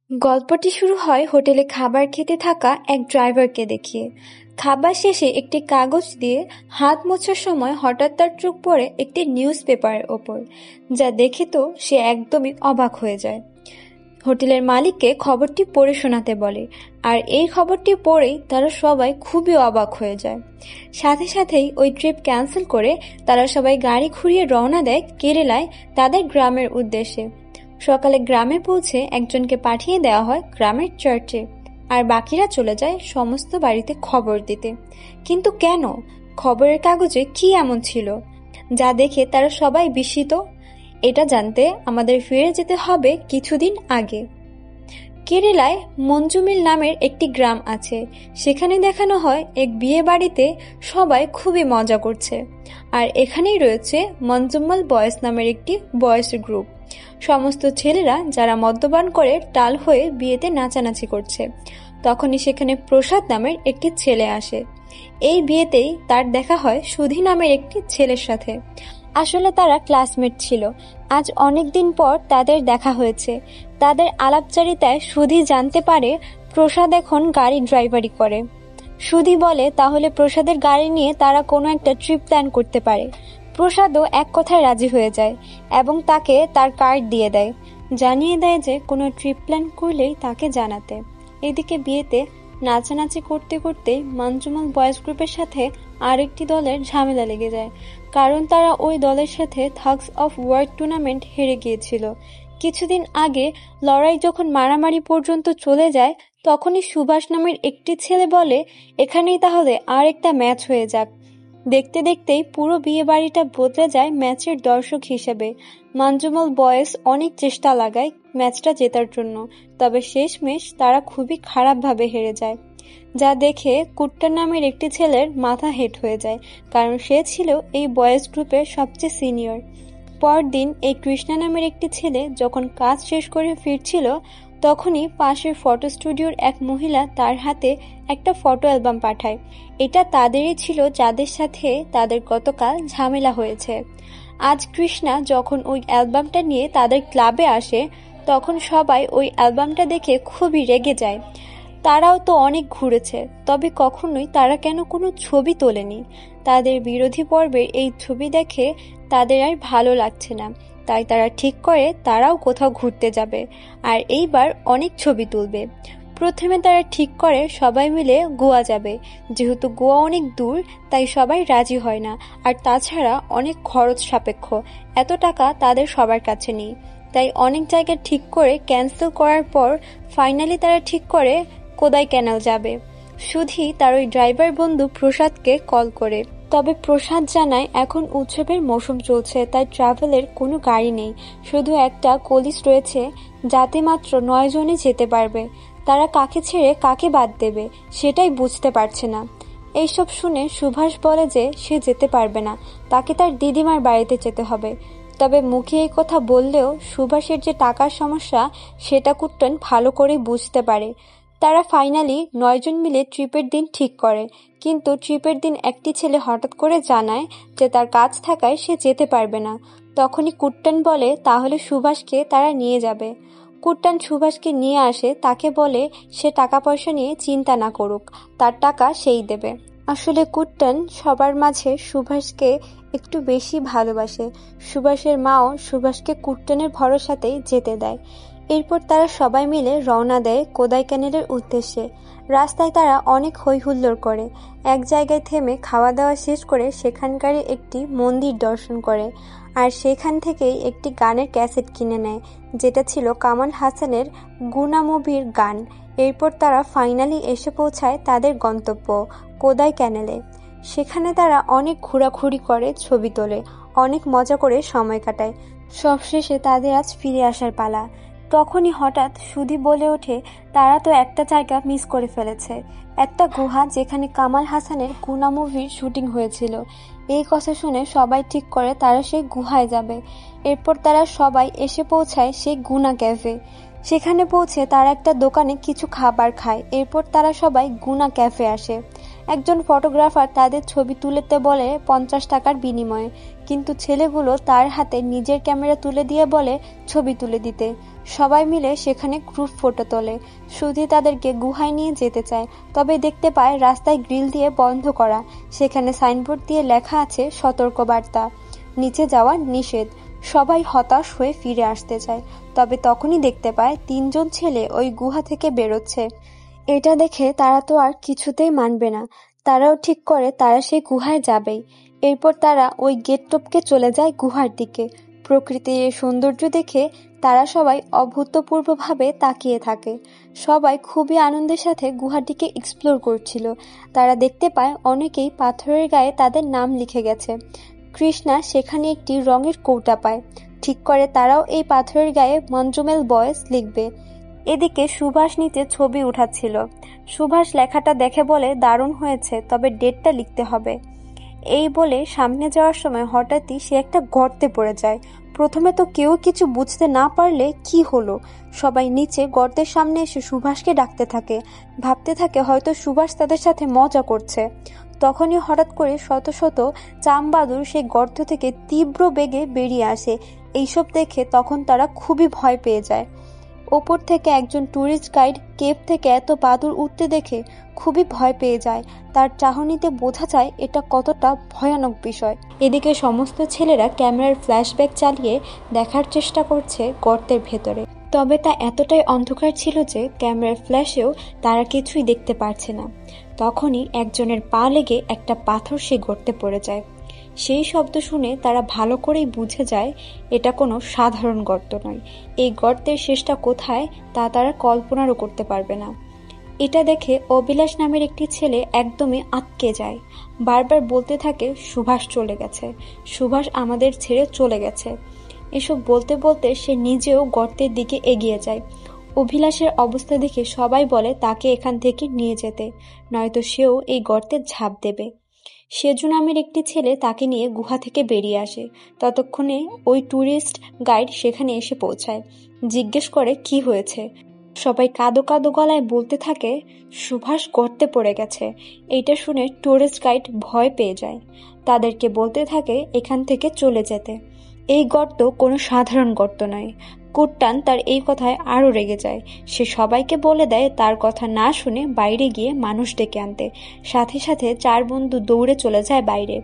গল্পটি শুরু হয় হোটেলে খাবার খেতে থাকা এক ড্রাইভারকে দেখিয়ে। খাবার শেষে একটি কাগজ দিয়ে হাত মোছার সময় হঠাৎ তার চোখ পড়ে একটি নিউজ পেপারের ওপর, যা দেখে তো সে একদমই অবাক হয়ে যায়। হোটেলের মালিককে খবরটি পড়ে শোনাতে বলে, আর এই খবরটি পড়েই তারা সবাই খুবই অবাক হয়ে যায়। সাথে সাথেই ওই ট্রিপ ক্যান্সেল করে তারা সবাই গাড়ি ঘুরিয়ে রওনা দেয় কেরালায় তাদের গ্রামের উদ্দেশ্যে। সকালে গ্রামে পৌঁছে একজনকে পাঠিয়ে দেওয়া হয় গ্রামের চার্চে, আর বাকিরা চলে যায় সমস্ত বাড়িতে খবর দিতে। কিন্তু কেন? খবরের কাগজে কি এমন ছিল যা দেখে তারা সবাই বিস্মিত? এটা জানতে আমাদের ফিরে যেতে হবে কিছুদিন আগে। কেরালায় মঞ্জুমিল নামের একটি গ্রাম আছে। সেখানে দেখানো হয় এক বিয়ে বাড়িতে সবাই খুবই মজা করছে, আর এখানেই রয়েছে মঞ্জুমাল বয়েজ নামের একটি বয়েজ গ্রুপ। সমস্ত ছেলেরা যারা মদ্যপান করে টাল হয়ে বিয়েতে নাচানাচি করছে। তখনই সেখানে প্রসাদ নামের একটি ছেলে আসে। এই বিয়েতেই তার দেখা হয় সুধী নামের একটি ছেলের সাথে। আসলে তারা ক্লাসমেট ছিল। আজ অনেক দিন পর তাদের দেখা হয়েছে। তাদের আলাপচারিতায় সুধী জানতে পারে প্রসাদ এখন গাড়ি ড্রাইভারি করে। সুধী বলে তাহলে প্রসাদের গাড়ি নিয়ে তারা কোনো একটা ট্রিপ প্ল্যান করতে পারে। প্রসাদও এক কথায় রাজি হয়ে যায় এবং তাকে তার কার্ড দিয়ে দেয়, জানিয়ে দেয় যে কোনো ট্রিপ প্ল্যান করলেই তাকে জানাতে। এদিকে বিয়েতে নাচানাচি করতে করতে মঞ্জুমাল বয়েজ গ্রুপের সাথে আরেকটি দলের ঝামেলা লেগে যায়, কারণ তারা ওই দলের সাথে থাগস অফ ওয়ার টুর্নামেন্ট হেরে গিয়েছিল। কিছুদিন আগে লড়াই যখন মারামারি পর্যন্ত চলে যায়, তখনই সুভাষ নামের একটি ছেলে বলে এখানেই তাহলে আর একটা ম্যাচ হয়ে যাক। দেখতে দেখতেই পুরো বিয়ে বাড়িটা বদলে যায় ম্যাচের দর্শক হিসেবে। মঞ্জুমাল বয়েজ অনেক চেষ্টা লাগায় ম্যাচটা জেতার জন্য, তবে শেষমেশ তারা খুবই খারাপভাবে হেরে যায়, যা দেখে কুট্টান নামের একটি ছেলের মাথা হেট হয়ে যায়, কারণ সে ছিল এই বয়েজ গ্রুপের সবচেয়ে সিনিয়র। পরদিন এই কৃষ্ণা নামের একটি ছেলে যখন কাজ শেষ করে ফিরছিল, তখনই পাশের ফটো স্টুডিওর এক মহিলা তার হাতে একটা ফটো অ্যালবাম পাঠায়। এটা তাদেরই ছিল যাদের সাথে তাদের গতকাল ঝামেলা হয়েছে। আজ কৃষ্ণা যখন ওই অ্যালবামটা নিয়ে তাদের ক্লাবে আসে, তখন সবাই ওই অ্যালবামটা দেখে খুবই রেগে যায়। তারাও তো অনেক ঘুরেছে, তবে কখনোই তারা কেন কোনো ছবি তোলেনি। তাদের বিরোধী পর্বের এই ছবি দেখে তাদের আর ভালো লাগছে না, তাই তারা ঠিক করে তারাও কোথাও ঘুরতে যাবে, আর এইবার অনেক ছবি তুলবে। প্রথমে তারা ঠিক করে সবাই মিলে গোয়া যাবে, যেহেতু গোয়া অনেক দূর তাই সবাই রাজি হয় না, আর তাছাড়া অনেক খরচ সাপেক্ষ, এত টাকা তাদের সবার কাছে নেই। তাই অনেক জায়গা ঠিক করে ক্যান্সেল করার পর ফাইনালি তারা ঠিক করে কোদাই ক্যানাল যাবে। সুধী তার ওই ড্রাইভার বন্ধু প্রসাদকে কল করে, তবে প্রসাদ জানায় এখন উৎসবের মৌসুম চলছে, তাই ট্রাভেলের কোনো গাড়ি নেই, শুধু একটা কলিস রয়েছে যাতে মাত্র 9 জনই যেতে পারবে। তারা কাকে ছেড়ে কাকে বাদ দেবে সেটাই বুঝতে পারছে না। এইসব শুনে সুভাষ বলে যে সে যেতে পারবে না, তাকে তার দিদিমার বাড়িতে যেতে হবে। তবে মুখে এই কথা বললেও সুভাষের যে টাকার সমস্যা সেটা কুট্টন ভালো করেই বুঝতে পারে। তারা ফাইনালি 9 জন মিলে ট্রিপের দিন ঠিক করে, কিন্তু ট্রিপের দিন একটি ছেলে হঠাৎ করে জানায় যে তার কাজ থাকায় সে যেতে পারবে না। তখনই কুট্টন বলে তাহলে সুভাষকে তারা নিয়ে যাবে। কুট্টান সুভাষকে নিয়ে আসে, তাকে বলে সে টাকা পয়সা নিয়ে চিন্তা না করুক, তার টাকা সেই দেবে। আসলে কুট্টান সবার মাঝে সুভাষকে একটু বেশি ভালোবাসে। সুভাষের মাও সুভাষকে কুট্টানের ভরসাতেই যেতে দেয়। এরপর তারা সবাই মিলে রওনা দেয় কোদাই ক্যানেলের উদ্দেশ্যে। রাস্তায় তারা অনেক হই হুল্লোড় করে। এক জায়গায় থেমে খাওয়া দাওয়া শেষ করে সেখানকারই একটি মন্দির দর্শন করে, আর সেখান থেকেই একটি গানের ক্যাসেট কিনে নেয়, যেটা ছিল কামাল হাসানের গুনা মুভির গান। এরপর তারা ফাইনালি এসে পৌঁছায় তাদের গন্তব্য কোদাই ক্যানেলে। সেখানে তারা অনেক ঘোরাঘুরি করে, ছবি তোলে, অনেক মজা করে সময় কাটায়। সবশেষে তাদের আজ ফিরে আসার পালা। তখনই হঠাৎ সুধী বলে ওঠে তারা তো একটা জায়গা মিস করে ফেলেছে, একটা গুহা যেখানে কামাল হাসানের গুনা মুভির শুটিং হয়েছিল। এই কথা শুনে সবাই ঠিক করে তারা সেই গুহায় যাবে। এরপর তারা সবাই এসে পৌঁছায় সেই গুনা ক্যাফে। সেখানে পৌঁছে তারা একটা দোকানে কিছু খাবার খায়। এরপর তারা সবাই গুনা ক্যাফে আসে। একজন ফটোগ্রাফার তাদের ছবি তুলতে বলে 50 টাকার বিনিময়ে, কিন্তু ছেলেগুলো তার হাতে নিজের ক্যামেরা তুলে দিয়ে বলে ছবি তুলে দিতে। সবাই মিলে সেখানে গ্রুপ ফটো তোলে। সুধী তাদেরকে গুহায় নিয়ে যেতে চায়, তবে দেখতে পায় রাস্তায় গ্রিল দিয়ে বন্ধ করা। সেখানে সাইনবোর্ড দিয়ে লেখা আছে সতর্কবার্তা, নিচে যাওয়া নিষেধ। সবাই হতাশ হয়ে ফিরে আসতে চায়, তবে তখনই দেখতে পায় 3জন ছেলে ওই গুহা থেকে বেরোচ্ছে। এটা দেখে তারা তো আর কিছুতেই মানবে না। তারাও ঠিক করে তারা সেই গুহায় যাবেই। এরপর তারা ওই গেট টপকে চলে যায় গুহার দিকে। প্রকৃতির এই সৌন্দর্য দেখে তারা সবাই অভূতপূর্বভাবে তাকিয়ে থাকে। সবাই খুবই আনন্দের সাথে গুহাটিকে এক্সপ্লোর করছিল। তারা দেখতে পায় অনেকেই পাথরের গায়ে তাদের নাম লিখে গেছে। কৃষ্ণা সেখানে একটি রঙের কৌটা পায়। ঠিক করে তারাও এই পাথরের গায়ে মঞ্জুমেল বয়েস লিখবে। এদিকে সুভাষ নিচে ছবি উঠাচ্ছিল। সুভাষ লেখাটা দেখে বলে, দারুণ হয়েছে, তবে ডেটটা লিখতে হবে। এই বলে সামনে যাওয়ার সময় হঠাৎই সে একটা গর্তে পড়ে যায়। প্রথমে তো কেউ কিছু বুঝতে না পারলে কি হলো, সবাই নিচে গর্তের সামনে এসে সুভাষকে ডাকতে থাকে। ভাবতে থাকে হয়তো সুভাষ তাদের সাথে মজা করছে। তখনই হঠাৎ করে শত শত চামবাদুর সেই গর্ত থেকে তীব্র বেগে বেরিয়ে আসে। এইসব দেখে তখন তারা খুবই ভয় পেয়ে যায়। ওপর থেকে একজন ট্যুরিস্ট গাইড কেভ থেকে এত বাদুড় উঠতে দেখে খুবই ভয় পেয়ে যায়। তার চাহনিতে বোঝা যায় এটা কতটা ভয়ানক বিষয়। এদিকে সমস্ত ছেলেরা ক্যামেরার ফ্ল্যাশব্যাক চালিয়ে দেখার চেষ্টা করছে গর্তের ভেতরে, তবে তা এতটাই অন্ধকার ছিল যে ক্যামেরার ফ্ল্যাশেও তারা কিছুই দেখতে পারছে না। তখনই একজনের পা লেগে একটা পাথর সে গর্তে পড়ে যায়। সেই শব্দ শুনে তারা ভালো করেই বুঝে যায় এটা কোনো সাধারণ গর্ত নয়। এই গর্তের শেষটা কোথায় তা তারা কল্পনারও করতে পারবে না। এটা দেখে অবিলাস নামের একটি ছেলে একদমই আটকে যায়। বারবার বলতে থাকে সুভাষ চলে গেছে, সুভাষ আমাদের ছেড়ে চলে গেছে। এসব বলতে বলতে সে নিজেও গর্তের দিকে এগিয়ে যায়। অভিলাষের অবস্থা দেখে সবাই বলে তাকে এখান থেকে নিয়ে যেতে, নয়তো সেও এই গর্তে ঝাঁপ দেবে। সেজু নামের একটি ছেলে তাকে নিয়ে গুহা থেকে বেরিয়ে আসে। ততক্ষণে ওই ট্যুরিস্ট গাইড সেখানে এসে পৌঁছায়। জিজ্ঞেস করে কি হয়েছে। সবাই কাঁদো কাঁদো গলায় বলতে থাকে সুভাষ গর্তে পড়ে গেছে। এইটা শুনে ট্যুরিস্ট গাইড ভয় পেয়ে যায়। তাদেরকে বলতে থাকে এখান থেকে চলে যেতে। এই গর্ত কোনো সাধারণ গর্ত নয়। কুট্টান তার এই কথায় আরো রেগে যায়। সে সবাইকে বলে দেয় তার কথা না শুনে বাইরে গিয়ে মানুষ ডেকে আনতে। সাথে সাথে 4 বন্ধু দৌড়ে চলে যায় বাইরে।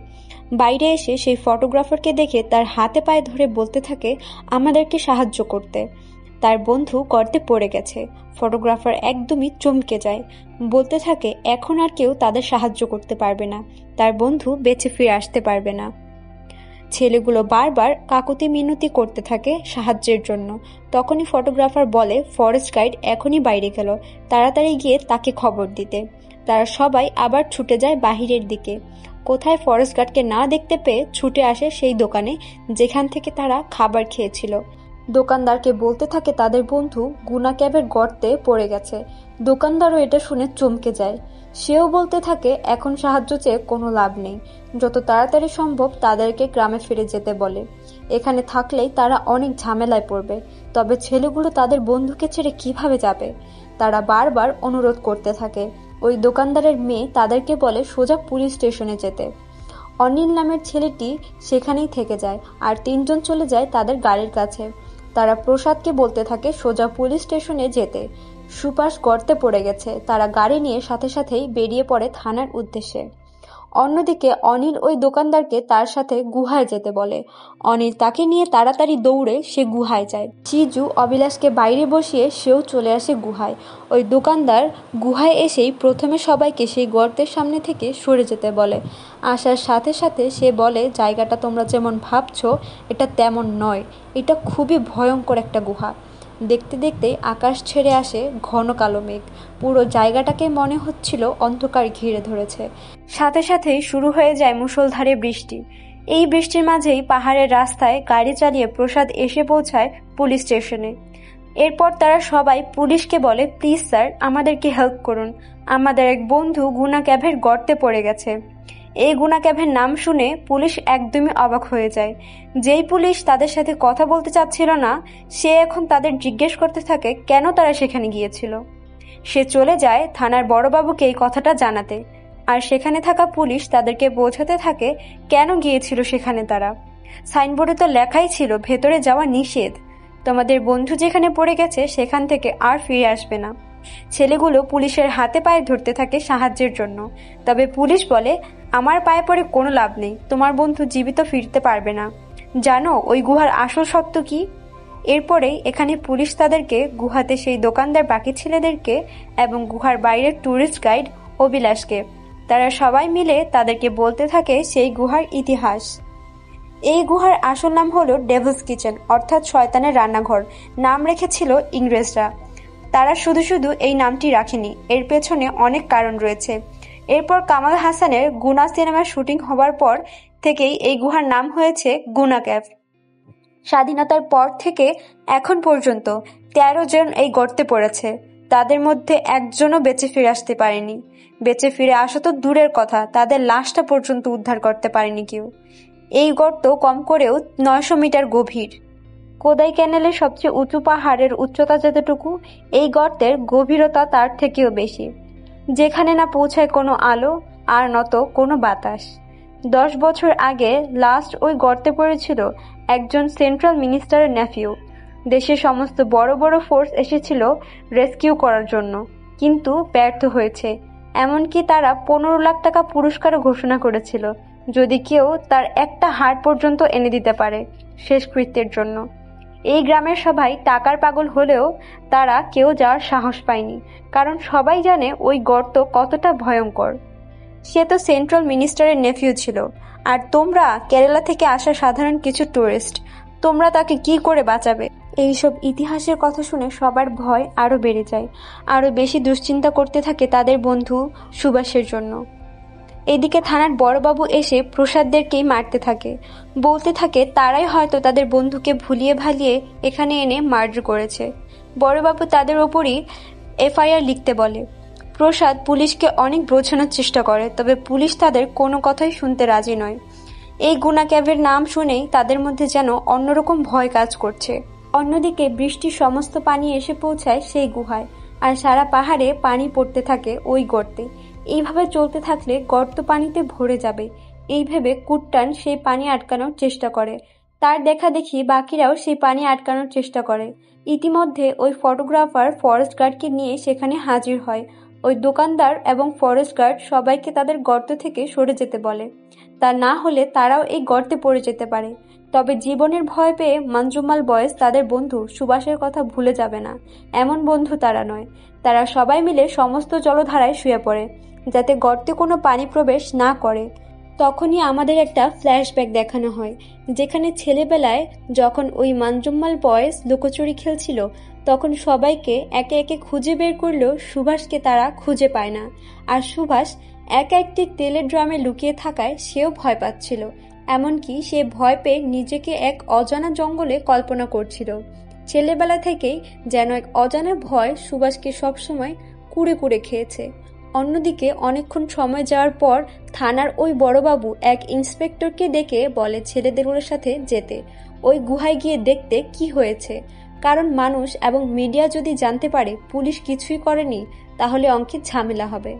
বাইরে এসে সেই ফটোগ্রাফারকে দেখে তার হাতে পায়ে ধরে বলতে থাকে আমাদেরকে সাহায্য করতে। তার বন্ধু গর্তে পড়ে গেছে। ফটোগ্রাফার একদমই চমকে যায়, বলতে থাকে এখন আর কেউ তাদের সাহায্য করতে পারবে না, তার বন্ধু বেঁচে ফিরে আসতে পারবে না। ছেলেগুলো বারবার কাকুতি মিনতি করতে থাকে সাহায্যের জন্য। তখনই ফটোগ্রাফার বলে ফরেস্ট গাইড এখনই বাইরে গেল, তাড়াতাড়ি গিয়ে তাকে খবর দিতে। তারা সবাই আবার ছুটে যায় বাহিরের দিকে। কোথায় ফরেস্ট গার্ডকে না দেখতে পেয়ে ছুটে আসে সেই দোকানে যেখান থেকে তারা খাবার খেয়েছিল। দোকানদারকে বলতে থাকে তাদের বন্ধু গুনা ক্যাবের গর্তে পড়ে গেছে। দোকানদারও এটা শুনে চমকে যায়। সেও বলতে থাকে এখন সাহায্য চেয়ে কোনো লাভ নেই, যত তাড়াতাড়ি সম্ভব তাদেরকে গ্রামে ফিরে যেতে বলে। এখানে থাকলেই তারা অনেক ঝামেলায় পড়বে। তবে ছেলেগুলো তাদের বন্ধুকে ছেড়ে কিভাবে যাবে? তারা বারবার অনুরোধ করতে থাকে। ওই দোকানদারের মেয়ে তাদেরকে বলে সোজা পুলিশ স্টেশনে যেতে। অনিল নামের ছেলেটি সেখানেই থেকে যায়, আর 3জন চলে যায় তাদের গাড়ির কাছে। তারা প্রসাদকে বলতে থাকে সোজা পুলিশ স্টেশনে যেতে। সুভাষ গর্তে পড়ে গেছে। তারা গাড়ি নিয়ে সাথে সাথেই বেরিয়ে পড়ে থানার উদ্দেশ্যে। অন্যদিকে অনিল ওই দোকানদারকে তার সাথে গুহায় যেতে বলে। অনিল তাকে নিয়ে তাড়াতাড়ি দৌড়ে সে গুহায় যায়। চিজু অবিলাসকে বাইরে বসিয়ে সেও চলে আসে গুহায়। ওই দোকানদার গুহায় এসেই প্রথমে সবাইকে সেই গর্তের সামনে থেকে সরে যেতে বলে। আসার সাথে সাথে সে বলে জায়গাটা তোমরা যেমন ভাবছো এটা তেমন নয়, এটা খুবই ভয়ঙ্কর একটা গুহা। দেখতে দেখতে আকাশ ছেড়ে আসে ঘন কালো মেঘ। পুরো জায়গাটাকে মনে হচ্ছিল অন্ধকার ঘিরে ধরেছে। সাথে সাথেই শুরু হয়ে যায় মুষলধারে বৃষ্টি। এই বৃষ্টির মাঝেই পাহাড়ের রাস্তায় গাড়ি চালিয়ে প্রসাদ এসে পৌঁছায় পুলিশ স্টেশনে। এরপর তারা সবাই পুলিশকে বলে প্লিজ স্যার আমাদেরকে হেল্প করুন, আমাদের এক বন্ধু গুনা ক্যাভের গর্তে পড়ে গেছে। এই গুনা ক্যাভের নাম শুনে পুলিশ একদমই অবাক হয়ে যায়। যেই পুলিশ তাদের সাথে কথা বলতে চাচ্ছিল না সে এখন তাদের জিজ্ঞেস করতে থাকে কেন তারা সেখানে গিয়েছিল। সে চলে যায় থানার বড়বাবুকে এই কথাটা জানাতে। আর সেখানে থাকা পুলিশ তাদেরকে বোঝাতে থাকে কেন গিয়েছিল সেখানে তারা। সাইনবোর্ডে তো লেখাই ছিল ভেতরে যাওয়া নিষেধ। তোমাদের বন্ধু যেখানে পড়ে গেছে সেখান থেকে আর ফিরে আসবে না। ছেলেগুলো পুলিশের হাতে পায়ে ধরতে থাকে সাহায্যের জন্য। তবে পুলিশ বলে, আমার পায়ে পড়ে কোনো লাভ নেই, তোমার বন্ধু জীবিত ফিরতে পারবে না। জানো ওই গুহার আসল সত্য কি? এরপরেই এখানে পুলিশ তাদেরকে গুহাতে সেই দোকানদার বাকি ছেলেদেরকে এবং গুহার বাইরের ট্যুরিস্ট গাইড অভিলাষকে, তারা সবাই মিলে তাদেরকে বলতে থাকে সেই গুহার ইতিহাস। এই গুহার আসল নাম হলো ডেভিলস কিচেন, অর্থাৎ শয়তানের রান্নাঘর নাম রেখেছিল ইংরেজরা। তারা শুধু শুধু এই নামটি রাখেনি, এর পেছনে অনেক কারণ রয়েছে। এরপর কামাল হাসানের গুনা সিনেমার শুটিং হবার পর থেকেই এই গুহার নাম হয়েছে গুনা ক্যাভ। স্বাধীনতার পর থেকে এখন পর্যন্ত ১৩ জন এই গর্তে পড়েছে, তাদের মধ্যে একজনও বেঁচে ফিরে আসতে পারেনি। বেঁচে ফিরে আসা তো দূরের কথা, তাদের লাশটা পর্যন্ত উদ্ধার করতে পারেনি কেউ। এই গর্ত কম করেও ৯০০ মিটার গভীর। কোদাই ক্যানেলের সবচেয়ে উঁচু পাহাড়ের উচ্চতা যতটুকু, এই গর্তের গভীরতা তার থেকেও বেশি, যেখানে না পৌঁছায় কোনো আলো আর নত কোনো বাতাস। ১০ বছর আগে লাস্ট ওই গর্তে পড়েছিল একজন সেন্ট্রাল মিনিস্টারের নেফিউ। দেশের সমস্ত বড় বড় ফোর্স এসেছিল রেস্কিউ করার জন্য, কিন্তু ব্যর্থ হয়েছে। এমনকি তারা ১৫ লাখ টাকা পুরস্কারও ঘোষণা করেছিল যদি কেউ তার একটা হাড় পর্যন্ত এনে দিতে পারে শেষকৃত্যের জন্য। এই গ্রামের সবাই টাকার পাগল হলেও তারা কেউ যাওয়ার সাহস পায়নি, কারণ সবাই জানে ওই গর্ত কতটা ভয়ঙ্কর। সে তো সেন্ট্রাল মিনিস্টারের নেফিউ ছিল, আর তোমরা কেরালা থেকে আসা সাধারণ কিছু টুরিস্ট, তোমরা তাকে কি করে বাঁচাবে? এইসব ইতিহাসের কথা শুনে সবার ভয় আরো বেড়ে যায়, আরো বেশি দুশ্চিন্তা করতে থাকে তাদের বন্ধু সুভাষের জন্য। এদিকে থানার বড়বাবু এসে প্রসাদদেরকেই মারতে থাকে, বলতে থাকে তারাই হয়তো তাদের বন্ধুকে ভুলিয়ে ভালিয়ে এখানে এনে মার্ডার করেছে। বড়বাবু তাদের ওপরই এফআইআর লিখতে বলে। প্রসাদ পুলিশকে অনেক বোঝানোর চেষ্টা করে, তবে পুলিশ তাদের কোনো কথাই শুনতে রাজি নয়। এই গুনা ক্যাভের নাম শুনেই তাদের মধ্যে যেন অন্যরকম ভয় কাজ করছে। অন্যদিকে বৃষ্টির সমস্ত পানি এসে পৌঁছায় সেই গুহায়, আর সারা পাহাড়ে পানি পড়তে থাকে ওই গর্তে। এইভাবে চলতে থাকলে গর্ত পানিতে ভরে যাবে, এই ভেবে কুট্টান সেই পানি আটকানোর চেষ্টা করে। তার দেখা দেখি বাকিরাও সেই পানি আটকানোর চেষ্টা করে। ইতিমধ্যে ওই ফটোগ্রাফার ফরেস্ট গার্ডকে নিয়ে সেখানে হাজির হয়। ওই দোকানদার এবং ফরেস্ট গার্ড সবাইকে তাদের গর্ত থেকে সরে যেতে বলে, তা না হলে তারাও এই গর্তে পড়ে যেতে পারে। তবে জীবনের ভয় পেয়ে মঞ্জুমাল বয়েজ তাদের বন্ধু সুভাষের কথা ভুলে যাবে না, এমন বন্ধু তারা নয়। তারা সবাই মিলে সমস্ত জলধারায় শুয়ে পড়ে, যাতে গর্তে কোনো পানি প্রবেশ না করে। তখনই আমাদের একটা ফ্ল্যাশব্যাক দেখানো হয়, যেখানে ছেলেবেলায় যখন ওই মঞ্জুমাল বয়েজ লুকোচুরি খেলছিল, তখন সবাইকে একে একে খুঁজে বের করলেও সুভাষকে তারা খুঁজে পায় না। আর সুভাষ একা একটি তেলের ড্রামে লুকিয়ে থাকায় সেও ভয় পাচ্ছিল, এমনকি সে ভয় পেয়ে নিজেকে এক অজানা জঙ্গলে কল্পনা করছিল। ছেলেবেলা থেকেই যেন এক অজানা ভয় সুভাষকে সবসময় কুড়ে কুড়ে খেয়েছে। অন্যদিকে অনেকক্ষণ সময় যাওয়ার পর থানার ওই বড়বাবু এক ইন্সপেক্টরকে ডেকে বলে ছেলেদের সাথে যেতে, ওই গুহায় গিয়ে দেখতে কি হয়েছে। কারণ মানুষ এবং মিডিয়া যদি জানতে পারে পুলিশ কিছুই করেনি, তাহলে অঙ্কের ঝামেলা হবে।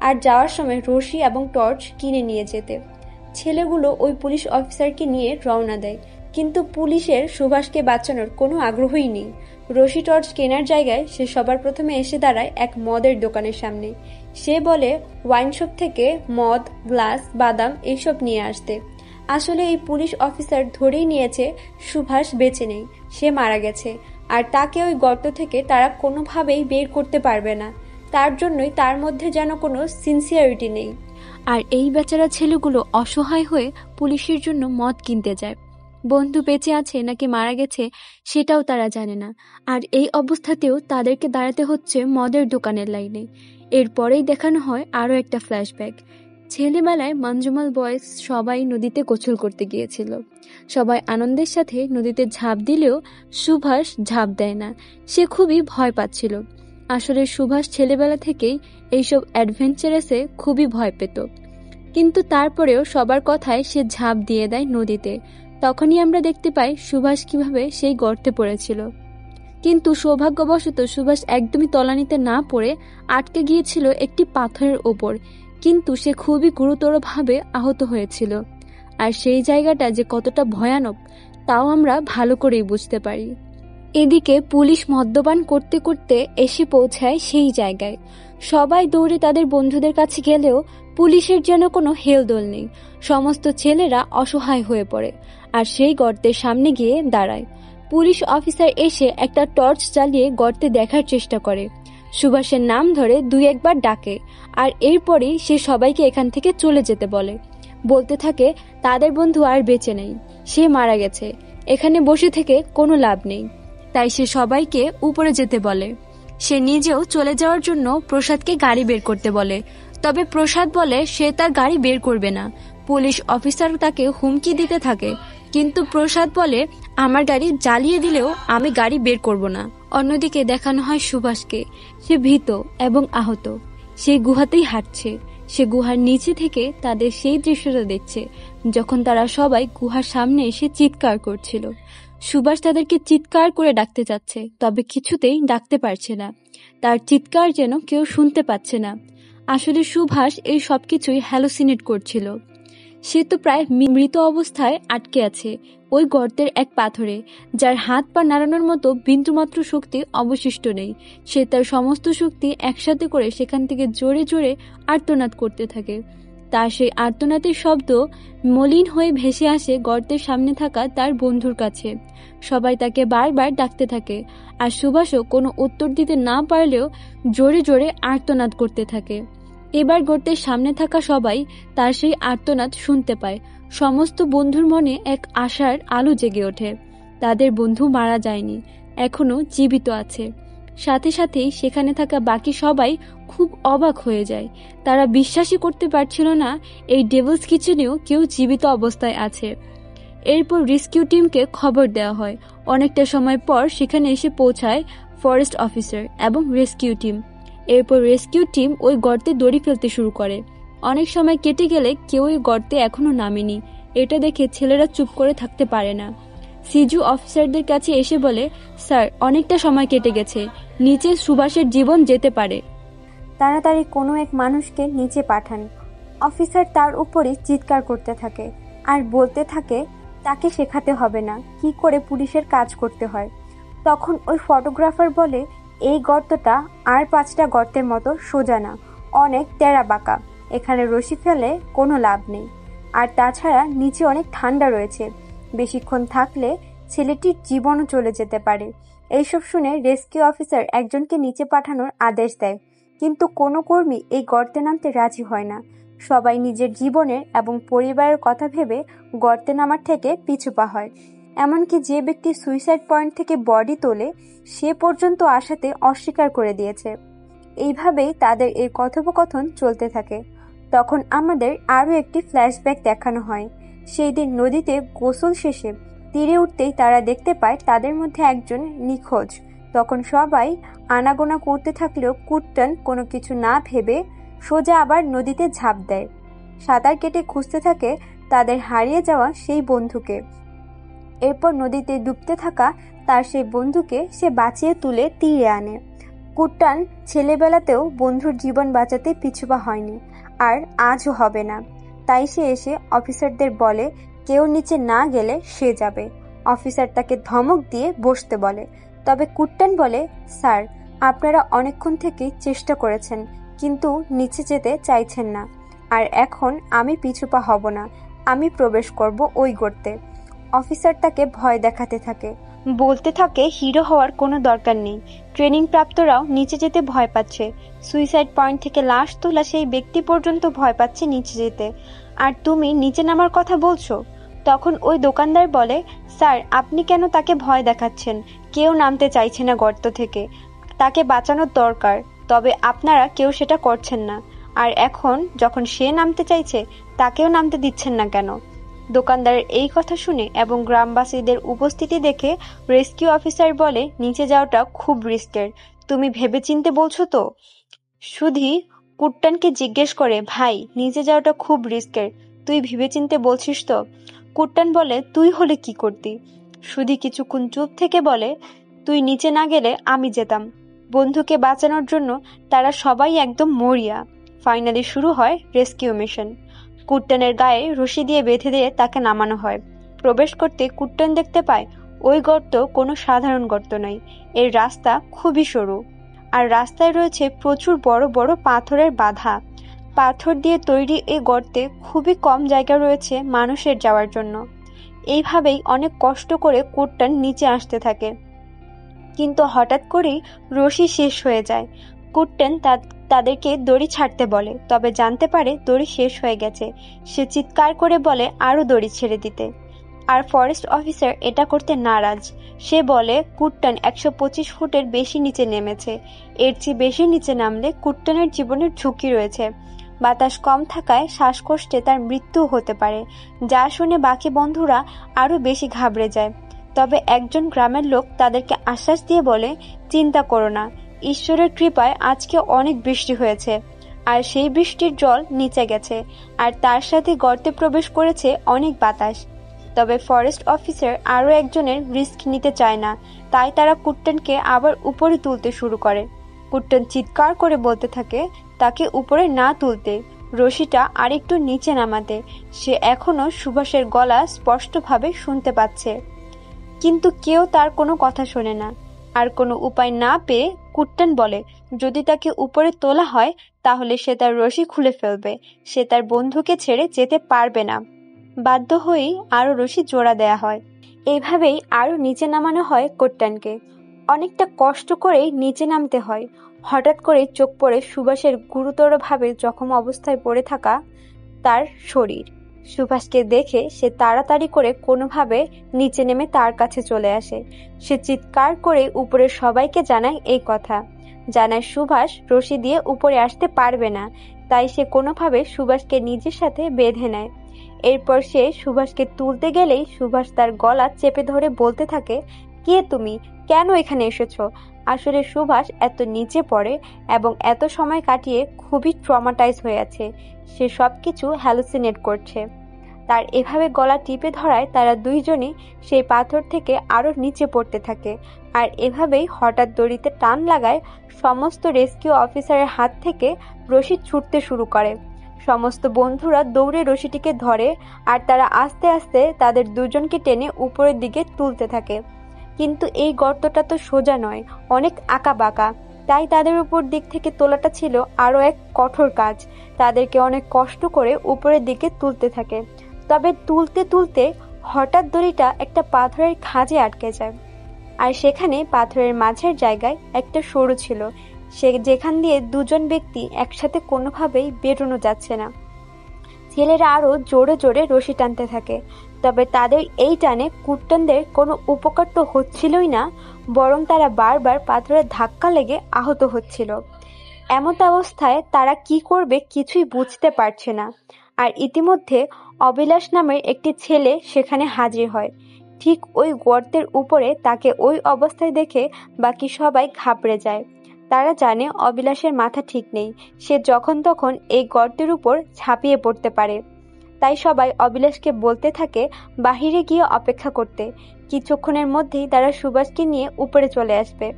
আর যাওয়ার সময় রশি এবং টর্চ কিনে নিয়ে যেতে। ছেলেগুলো ওই পুলিশ অফিসারকে নিয়ে রওনা দেয়, কিন্তু পুলিশের সুভাষকে বাঁচানোর কোনো আগ্রহই নেই। রশি টর্চ কেনার জায়গায় সে সবার প্রথমে এসে দাঁড়ায় এক মদের দোকানের সামনে। সে বলে ওয়াইন শপ থেকে মদ, গ্লাস, বাদাম এইসব নিয়ে আসতে। আসলে এই পুলিশ অফিসার ধরেই নিয়েছে সুভাষ বেঁচে নেই, সে মারা গেছে, আর তাকে ওই গর্ত থেকে তারা কোনোভাবেই বের করতে পারবে না। তার জন্যই তার মধ্যে যেন কোনো সিনসিয়ারিটি নেই। আর এই বেচারা ছেলেগুলো অসহায় হয়ে পুলিশের জন্য মদ কিনতে যায়। বন্ধু বেঁচে আছে নাকি মারা গেছে সেটাও তারা জানে না, আর এই অবস্থাতেও তাদেরকে দাঁড়াতে হচ্ছে মদের দোকানের লাইনে। এরপরেই দেখানো হয় আরও একটা ফ্ল্যাশব্যাক। ছেলেবেলায় মঞ্জুমাল বয়েজ সবাই নদীতে গোসল করতে গিয়েছিল। সবাই আনন্দের সাথে নদীতে ঝাঁপ দিলেও সুভাষ ঝাঁপ দেয় না, সে খুবই ভয় পাচ্ছিল। আসলে সুভাষ ছেলেবেলা থেকেই এইসব অ্যাডভেঞ্চারাসে খুবই ভয় পেত, কিন্তু তারপরেও সবার কথায় সে ঝাঁপ দিয়ে দেয় নদীতে। তখনই আমরা দেখতে পাই সুভাষ কিভাবে সেই গর্তে পড়েছিল। কিন্তু সৌভাগ্যবশত সুভাষ একদমই তলানিতে না পড়ে আটকে গিয়েছিল একটি পাথরের ওপর, কিন্তু সে খুবই গুরুতরভাবে আহত হয়েছিল। আর সেই জায়গাটা যে কতটা ভয়ানক তাও আমরা ভালো করেই বুঝতে পারি। এদিকে পুলিশ মদ্যপান করতে করতে এসে পৌঁছায় সেই জায়গায়। সবাই দৌড়ে তাদের বন্ধুদের কাছে গেলেও পুলিশের যেন কোনো হেলদোল নেই। সমস্ত ছেলেরা অসহায় হয়ে পড়ে আর সেই গর্তের সামনে গিয়ে দাঁড়ায়। পুলিশ অফিসার এসে একটা টর্চ জ্বালিয়ে গর্তে দেখার চেষ্টা করে। সুভাষের নাম ধরে 2-1 বার ডাকে আর এরপরেই সে সবাইকে এখান থেকে চলে যেতে বলতে থাকে তাদের বন্ধু আর বেঁচে নেই, সে মারা গেছে, এখানে বসে থেকে কোনো লাভ নেই। তাই সে সবাইকে উপরে যেতে বলে। সে নিজেও চলে যাওয়ার জন্য প্রসাদকে গাড়ি বের করতে বলে, তবে প্রসাদ বলে সে তার গাড়ি বের করবে না। পুলিশ অফিসার তাকে হুমকি দিতে থাকে, কিন্তু প্রসাদ বলে আমার গাড়ি জ্বালিয়ে দিলেও আমি গাড়ি বের করব না। অন্যদিকে দেখানো হয় সুভাষকে, সে ভীত এবং আহত। সে গুহাতেই হাঁটছে। সে গুহার নিচে থেকে তাদের সেই দৃশ্যটা দেখছে যখন তারা সবাই গুহার সামনে এসে চিৎকার করছিল। সুভাষ তাদেরকে চিৎকার করে ডাকতে যাচ্ছে, তবে কিছুতেই ডাকতে পারছে না। তার চিৎকার যেন কেউ শুনতে পাচ্ছে না। আসলে সুভাষ এই সবকিছুই হ্যালোসিনেট করছিল। সে তো প্রায় মৃত অবস্থায় আটকে আছে ওই গর্তের এক পাথরে, যার হাত পা নাড়ানোর মতো বিন্দুমাত্র শক্তি অবশিষ্ট নেই। সে তার সমস্ত শক্তি একসাথে করে সেখান থেকে জোরে জোরে আর্তনাদ করতে থাকে। তার সেই আর্তনাদের শব্দ মলিন হয়ে ভেসে আসে গর্তের সামনে থাকা তার বন্ধুর কাছে। সবাই তাকে বারবার ডাকতে থাকে, আর সুভাষও কোনো উত্তর দিতে না পারলেও জোরে জোরে আর্তনাদ করতে থাকে। এবার গর্তের সামনে থাকা সবাই তার সেই আর্তনাদ শুনতে পায়। সমস্ত বন্ধুর মনে এক আশার আলো জেগে ওঠে। তাদের বন্ধু মারা যায়নি, এখনো জীবিত আছে। সাথে সাথেই সেখানে থাকা বাকি সবাই খুব অবাক হয়ে যায়। তারা বিশ্বাসই করতে পারছিল না এই ডেভিলস কিচেনেও কেউ জীবিত অবস্থায় আছে। এরপর রেস্কিউ টিমকে খবর দেওয়া হয়। অনেকটা সময় পর সেখানে এসে পৌঁছায় ফরেস্ট অফিসার এবং রেস্কিউ টিম। এরপর রেস্কিউ টিম ওই গর্তে দড়ি ফেলতে শুরু করে। অনেক সময় কেটে গেলে কেউ ওই গর্তে এখনো নামেনি। এটা দেখে ছেলেরা চুপ করে থাকতে পারে না। সিজু অফিসারদের কাছে এসে বলে, স্যার, অনেকটা সময় কেটে গেছে, নিচে সুভাষের জীবন যেতে পারে, তাড়াতাড়ি কোনো এক মানুষকে নিচে পাঠান। অফিসার তার উপরই চিৎকার করতে থাকে আর বলতে থাকে তাকে শেখাতে হবে না কি করে পুলিশের কাজ করতে হয়। তখন ওই ফটোগ্রাফার বলে, এই গর্তটা আর 5টা গর্তের মতো সোজা না, অনেক তেরা বাঁকা, এখানে রশি ফেলে কোনো লাভ নেই। আর তাছাড়া নিচে অনেক ঠান্ডা রয়েছে, বেশিক্ষণ থাকলে ছেলেটির জীবনও চলে যেতে পারে। এইসব শুনে রেস্কিউ অফিসার একজনকে নিচে পাঠানোর আদেশ দেয়, কিন্তু কোনো কর্মী এই গর্তে নামতে রাজি হয় না। সবাই নিজের জীবনের এবং পরিবারের কথা ভেবে গর্তে নামার থেকে পিছু পা হয়। এমনকি যে ব্যক্তি সুইসাইড পয়েন্ট থেকে বডি তোলে সে পর্যন্ত আসাতে অস্বীকার করে দিয়েছে। এইভাবেই তাদের এই কথোপকথন চলতে থাকে। তখন আমাদের আরও একটি ফ্ল্যাশব্যাক দেখানো হয়। সেই দিন নদীতে গোসল শেষে তীরে উঠতেই তারা দেখতে পায় তাদের মধ্যে একজন নিখোঁজ। তখন সবাই আনাগোনা করতে থাকলেও কুট্টন কোনো কিছু না ভেবে সোজা আবার নদীতে ঝাঁপ দেয়। সাঁতার কেটে খুঁজতে থাকে তাদের হারিয়ে যাওয়া সেই বন্ধুকে। এরপর নদীতে ডুবতে থাকা তার সেই বন্ধুকে সে বাঁচিয়ে তুলে তীরে আনে। কুট্টান ছেলেবেলাতেও বন্ধুর জীবন বাঁচাতে পিছুপা হয়নি, আর আজও হবে না। তাই সে এসে অফিসারদের বলে কেউ নিচে না গেলে সে যাবে। অফিসার তাকে ধমক দিয়ে বসতে বলে, তবে কুট্টান বলে, স্যার, আপনারা অনেকক্ষণ থেকেই চেষ্টা করেছেন কিন্তু নিচে যেতে চাইছেন না, আর এখন আমি পিছুপা হব না, আমি প্রবেশ করব ওই গর্তে। অফিসার তাকে ভয় দেখাতে থাকে, বলতে থাকে হিরো হওয়ার কোনো দরকার নেই, ট্রেনিং প্রাপ্তরাও নিচে যেতে ভয় পাচ্ছে, সুইসাইড পয়েন্ট থেকে লাশ তোলা সেই ব্যক্তি পর্যন্ত ভয় পাচ্ছে নিচে যেতে, আর তুমি নিচে নামার কথা বলছো। তখন ওই দোকানদার বলে, স্যার, আপনি কেন তাকে ভয় দেখাচ্ছেন? কেউ নামতে চাইছে না গর্ত থেকে, তাকে বাঁচানোর দরকার, তবে আপনারা কেউ সেটা করছেন না, আর এখন যখন সে নামতে চাইছে তাকেও নামতে দিচ্ছেন না কেন? দোকানদারের এই কথা শুনে এবং গ্রামবাসীদের উপস্থিতি দেখে রেস্কিউ অফিসার বলে, নিচে যাওয়াটা খুব রিস্কের, তুমি ভেবেচিন্তে বলছো তো? সুধি কুট্টানকে জিজ্ঞেস করে, ভাই, নিচে যাওয়াটা খুব রিস্কের, তুই ভেবেচিন্তে বলছিস তো? কুট্টান বলে, তুই হলে কি করতি? সুধি কিছুক্ষণ চুপ থেকে বলে, তুই নিচে না গেলে আমি যেতাম। বন্ধুকে বাঁচানোর জন্য তারা সবাই একদম মরিয়া। ফাইনালি শুরু হয় রেস্কিউ মিশন। কুট্টানের গায়ে রশি দিয়ে বেঁধে দিয়ে তাকে নামানো হয়। প্রবেশ করতে কুট্টান দেখতে পায় ওই গর্ত কোনো সাধারণ গর্ত নয়, এর রাস্তা খুবই সরু, আর রাস্তায় রয়েছে প্রচুর বড় বড় পাথরের বাধা। পাথর দিয়ে তৈরি এই গর্তে খুবই কম জায়গা রয়েছে মানুষের যাওয়ার জন্য। এইভাবেই অনেক কষ্ট করে কুট্টান নিচে আসতে থাকে, কিন্তু হঠাৎ করেই রশি শেষ হয়ে যায়। কুট্টান তাদেরকে দড়ি ছাড়তে বলে, তবে জানতে পারে দড়ি শেষ হয়ে গেছে। সে চিৎকার করে বলে আরো দড়ি ছেড়ে দিতে, আর ফরেস্ট অফিসার এটা করতে নারাজ। সে বলে কুট্টান 125 ফুটের বেশি নিচে নেমেছে, এর চেয়ে বেশি নিচে নামলে কুট্টানের জীবনের ঝুঁকি রয়েছে। বাতাস কম থাকায় শ্বাসকষ্টে তার মৃত্যু হতে পারে। যা শুনে বাকি বন্ধুরা আরো বেশি ঘাবড়ে যায়। তবে একজন গ্রামের লোক তাদেরকে আশ্বাস দিয়ে বলে, চিন্তা করো না, ঈশ্বরের কৃপায় আজকে অনেক বৃষ্টি হয়েছে, আর সেই বৃষ্টির জল নিচে গেছে, আর তার সাথে গর্তে প্রবেশ করেছে অনেক বাতাস। তবে ফরেস্ট অফিসার আরও একজনের রিস্ক নিতে চায় না, তাই তারা কুট্টানকে আবার উপরে তুলতে শুরু করে। কুট্টান চিৎকার করে বলতে থাকে তাকে উপরে না তুলতে, রশিটা আরেকটু নিচে নামাতে। সে এখনো সুভাষের গলা স্পষ্টভাবে শুনতে পাচ্ছে, কিন্তু কেউ তার কোনো কথা শোনে না। আর কোনো উপায় না পেয়ে কুট্টান বলে যদি তাকে উপরে তোলা হয় তাহলে সে তার রশি খুলে ফেলবে, সে তার বন্ধুকে ছেড়ে যেতে পারবে না। বাধ্য হয়েই আরো রশি জোড়া দেয়া হয়। এইভাবেই আরো নিচে নামানো হয় কুট্টানকে। অনেকটা কষ্ট করেই নিচে নামতে হয়। হঠাৎ করে চোখ পড়ে সুভাষের গুরুতরভাবে জখম অবস্থায় পড়ে থাকা তার শরীর। সুভাষকে দেখে সে তাড়াতাড়ি করে কোনোভাবে নিচে নেমে তার কাছে চলে আসে। সে চিৎকার করে উপরের সবাইকে জানায় এই কথা। জানায় সুভাষ রশি দিয়ে উপরে আসতে পারবে না, তাই সে কোনোভাবে সুভাষকে নিজের সাথে বেঁধে নেয়। এরপর সে সুভাষকে তুলতে গেলেই সুভাষ তার গলা চেপে ধরে বলতে থাকে, কে তুমি, কেন এখানে এসেছো? আসলে সুভাষ এত নিচে পড়ে এবং এত সময় কাটিয়ে খুবই ট্রমাটাইজ হয়ে আছে। সে সবকিছু হ্যালুসিনেট করছে। তার এভাবে গলা টিপে ধরায় তারা দুইজনই সেই পাথর থেকে আরো নিচে পড়তে থাকে। আর এভাবেই হঠাৎ দড়িতে টান লাগায় সমস্ত রেস্কিউ অফিসারের হাত থেকে রশি ছুটতে শুরু করে। সমস্ত বন্ধুরা দৌড়ে রশিটিকে ধরে, আর তারা আস্তে আস্তে তাদের দুজনকে টেনে উপরের দিকে তুলতে থাকে। কিন্তু এই গর্তটা তো সোজা নয়, অনেক আঁকা বাঁকা, তাই তাদের উপর দিক থেকে তোলাটা ছিল আরো এক কঠোর কাজ। তাদেরকে অনেক কষ্ট করে উপরের দিকে তুলতে থাকে। তবে তুলতে তুলতে হঠাৎ দড়িটা একটা পাথরের খাঁজে আটকে যায়, আর সেখানে পাথরের মাঝের জায়গায় একটা সরু ছিল, যেখান দিয়ে দুজন ব্যক্তি একসাথে কোনোভাবেই বেরোনো যাচ্ছে না। ছেলেরা আরো জোরে জোরে রশি টানতে থাকে, তবে তাদের এই টানে কুট্টানদের কোনো উপকার তো হচ্ছিলই না, বরং তারা বারবার পাথরের ধাক্কা লেগে আহত হচ্ছিল। এমত অবস্থায় তারা কি করবে কিছুই বুঝতে পারছে না। আর ইতিমধ্যে অবিলাস নামের একটি ছেলে সেখানে হাজির হয়। ঠিক ওই গর্তের উপরে তাকে ওই অবস্থায় দেখে বাকি সবাই ঘাবড়ে যায়। তারা জানে অবিলাসের মাথা ঠিক নেই, সে যখন তখন এই গর্তের উপর ঝাঁপিয়ে পড়তে পারে। তাই সবাই অবিলাসকে বলতে থাকে বাহিরে গিয়ে অপেক্ষা করতে, কিছুক্ষণের মধ্যেই তারা সুভাষকে নিয়ে উপরে চলে আসবে।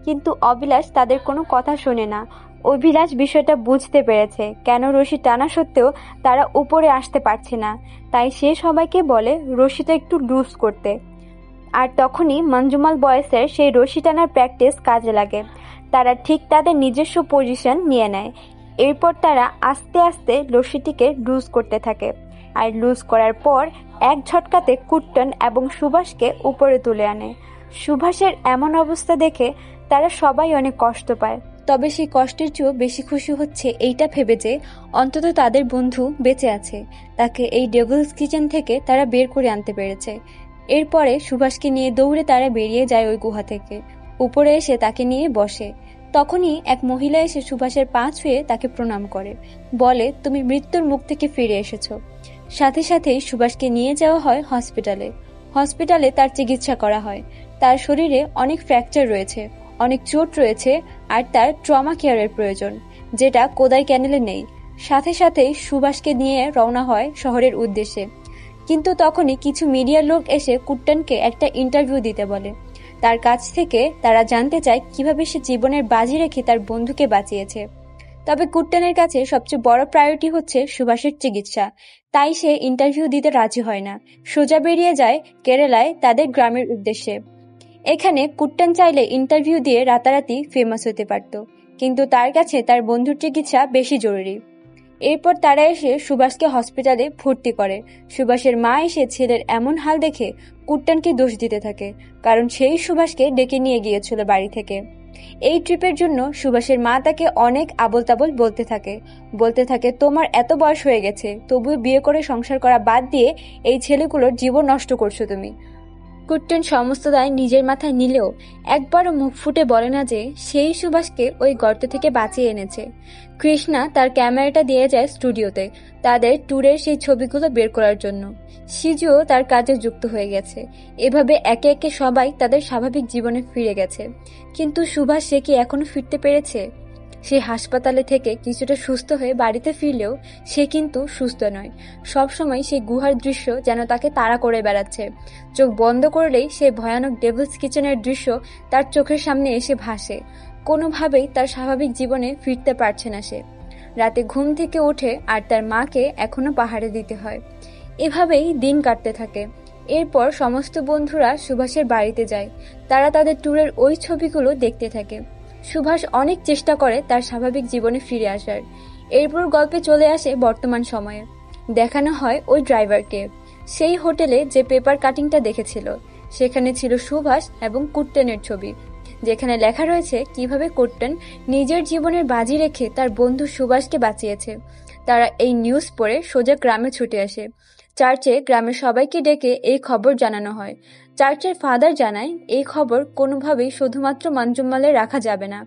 কিন্তু অবিলাস তাদের কোনো কথা শোনে না। অভিলাষ বিষয়টা বুঝতে পেরেছে কেন রশি টানা সত্ত্বেও তারা উপরে আসতে পারছে না, তাই সে সবাইকে বলে রশিটা একটু লুজ করতে। আর তখনই মঞ্জুমাল বয়েসের সেই রশি টানার প্র্যাকটিস কাজে লাগে। তারা ঠিক তাদের নিজস্ব পজিশন নিয়ে নেয়। এরপর তারা আস্তে আস্তে রশিটিকে লুজ করতে থাকে, আর লুজ করার পর এক ঝটকাতে কুট্টান এবং সুভাষকে উপরে তুলে আনে। সুভাষের এমন অবস্থা দেখে তারা সবাই অনেক কষ্ট পায়, তবে সেই কষ্টের চেয়েও বেশি খুশি হচ্ছে এইটা ভেবে যে অন্তত তাদের বন্ধু বেঁচে আছে, তাকে এই ডেভিলস কিচেন থেকে তারা বের করে আনতে পেরেছে। এরপরে সুভাষকে নিয়ে দৌড়ে তারা বেরিয়ে যায় ওই গুহা থেকে। উপরে এসে তাকে নিয়ে বসে। তখনই এক মহিলা এসে সুভাষের পা ছুঁয়ে তাকে প্রণাম করে, বলে তুমি মৃত্যুর মুখ থেকে ফিরে এসেছো। সাথে সাথেই সুভাষকে নিয়ে যাওয়া হয় হসপিটালে। হসপিটালে তার চিকিৎসা করা হয়। তার শরীরে অনেক ফ্র্যাকচার রয়েছে, অনেক চোট রয়েছে, আর তার ট্রমা কেয়ারের প্রয়োজন, যেটা কোদাই ক্যানেলে নেই। সাথে সাথেই সুভাষকে নিয়ে রওনা হয় শহরের উদ্দেশ্যে। কিন্তু তখনই কিছু মিডিয়ার লোক এসে কুট্টানকে একটা ইন্টারভিউ দিতে বলে। তার কাছ থেকে তারা জানতে চায় কিভাবে সে জীবনের বাজি রেখে তার বন্ধুকে বাঁচিয়েছে। তবে কুট্টানের কাছে সবচেয়ে বড় প্রায়োরিটি হচ্ছে সুভাষের চিকিৎসা। তাই সে ইন্টারভিউ দিতে রাজি হয় না, সোজা বেরিয়ে যায় কেরালায় তাদের গ্রামের উদ্দেশ্যে। এখানে কুট্টান চাইলে ইন্টারভিউ দিয়ে রাতারাতি ফেমাস হতে পারত, কিন্তু তার কাছে তার বন্ধুর চিকিৎসা বেশি জরুরি। এরপর তারা এসে সুভাষকে হসপিটালে ভর্তি করে। সুভাষের মা এসে ছেলের এমন হাল দেখে কুট্টানকে দোষ দিতে থাকে, কারণ সেই সুভাষকে ডেকে নিয়ে গিয়েছিল বাড়ি থেকে। এই ট্রিপের জন্য সুভাষের মা তাকে অনেক আবোল তাবোল বলতে থাকে তোমার এত বয়স হয়ে গেছে, তবুও বিয়ে করে সংসার করা বাদ দিয়ে এই ছেলেগুলোর জীবন নষ্ট করছো তুমি। কুট্টান সমস্ত দায় নিজের মাথায় নিলেও একবারও মুখ ফুটে বলে না যে সেই সুভাষকে ওই গর্ত থেকে বাঁচিয়ে এনেছে। কৃষ্ণা তার ক্যামেরাটা দিয়ে যায় স্টুডিওতে তাদের ট্যুরের সেই ছবিগুলো বের করার জন্য। সিজুও তার কাজে যুক্ত হয়ে গেছে। এভাবে একে একে সবাই তাদের স্বাভাবিক জীবনে ফিরে গেছে। কিন্তু সুভাষ সে কি এখনো ফিরতে পেরেছে? সে হাসপাতালে থেকে কিছুটা সুস্থ হয়ে বাড়িতে ফিরলেও সে কিন্তু সুস্থ নয়। সবসময় সেই গুহার দৃশ্য যেন তাকে তাড়া করে বেড়াচ্ছে। চোখ বন্ধ করলেই সেই ভয়ানক ডেভিলস কিচেনের দৃশ্য তার চোখের সামনে এসে ভাসে। কোনোভাবেই তার স্বাভাবিক জীবনে ফিরতে পারছে না সে। রাতে ঘুম থেকে ওঠে আর তার মাকে এখনো পাহাড়ে দিতে হয়। এভাবেই দিন কাটতে থাকে। এরপর সমস্ত বন্ধুরা সুভাষের বাড়িতে যায়। তারা তাদের ট্যুরের ওই ছবিগুলো দেখতে থাকে। সুভাষ অনেক চেষ্টা করে তার স্বাভাবিক জীবনে ফিরে আসার। এরপর গল্পে চলে আসে বর্তমান সময়ে। দেখানো হয় ওই ড্রাইভারকে। সেই হোটেলে যে পেপার কাটিংটা দেখেছিল সেখানে ছিল সুভাষ এবং কুট্টানের ছবি, যেখানে লেখা রয়েছে কিভাবে কুট্টান নিজের জীবনের বাজি রেখে তার বন্ধু সুভাষকে বাঁচিয়েছে। তারা এই নিউজ পড়ে সোজা গ্রামে ছুটে আসে। চার্চে গ্রামের সবাইকে ডেকে এই খবর জানানো হয়। চার্চের ফাদার জানায় এই খবর কোনোভাবেই শুধুমাত্র মঞ্জুমালে রাখা যাবে না।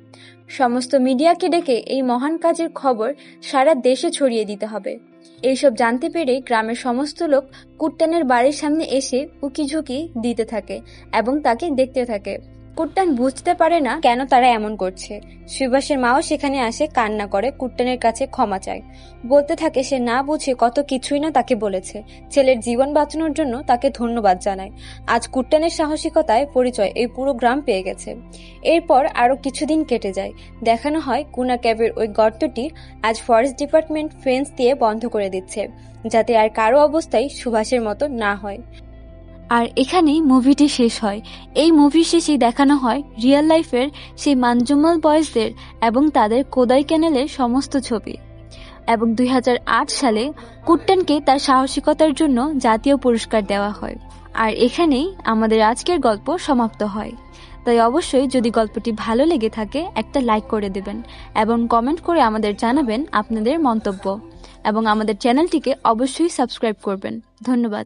সমস্ত মিডিয়াকে ডেকে এই মহান কাজের খবর সারা দেশে ছড়িয়ে দিতে হবে। এইসব জানতে পেরে গ্রামের সমস্ত লোক কুট্টানের বাড়ির সামনে এসে উকিঝুঁকি দিতে থাকে এবং তাকে দেখতে থাকে। কুট্টান বুঝতে পারে না কেন তারা এমন করছে। সুভাষের মাও সেখানে আসে, কান্না করে কুট্টানের কাছে ক্ষমা চায়। বলতে থাকে সে না বুঝে কত কিছুই না তাকে বলেছে, ছেলের জীবন বাঁচানোর জন্য তাকে ধন্যবাদ জানায়। আজ কুট্টানের সাহসিকতায় পরিচয় এই পুরো গ্রাম পেয়ে গেছে। এরপর আরো কিছুদিন কেটে যায়। দেখানো হয় কুনা ক্যাবের ওই গর্তটি আজ ফরেস্ট ডিপার্টমেন্ট ফেন্স দিয়ে বন্ধ করে দিচ্ছে, যাতে আর কারো অবস্থায় সুভাষের মতো না হয়। আর এখানেই মুভিটি শেষ হয়। এই মুভির শেষেই দেখানো হয় রিয়েল লাইফের সেই মানজুমাল বয়েজদের এবং তাদের কোদাই ক্যানেলের সমস্ত ছবি। এবং 2008 সালে কুট্টানকে তার সাহসিকতার জন্য জাতীয় পুরস্কার দেওয়া হয়। আর এখানেই আমাদের আজকের গল্প সমাপ্ত হয়। তাই অবশ্যই যদি গল্পটি ভালো লেগে থাকে একটা লাইক করে দেবেন এবং কমেন্ট করে আমাদের জানাবেন আপনাদের মন্তব্য, এবং আমাদের চ্যানেলটিকে অবশ্যই সাবস্ক্রাইব করবেন। ধন্যবাদ।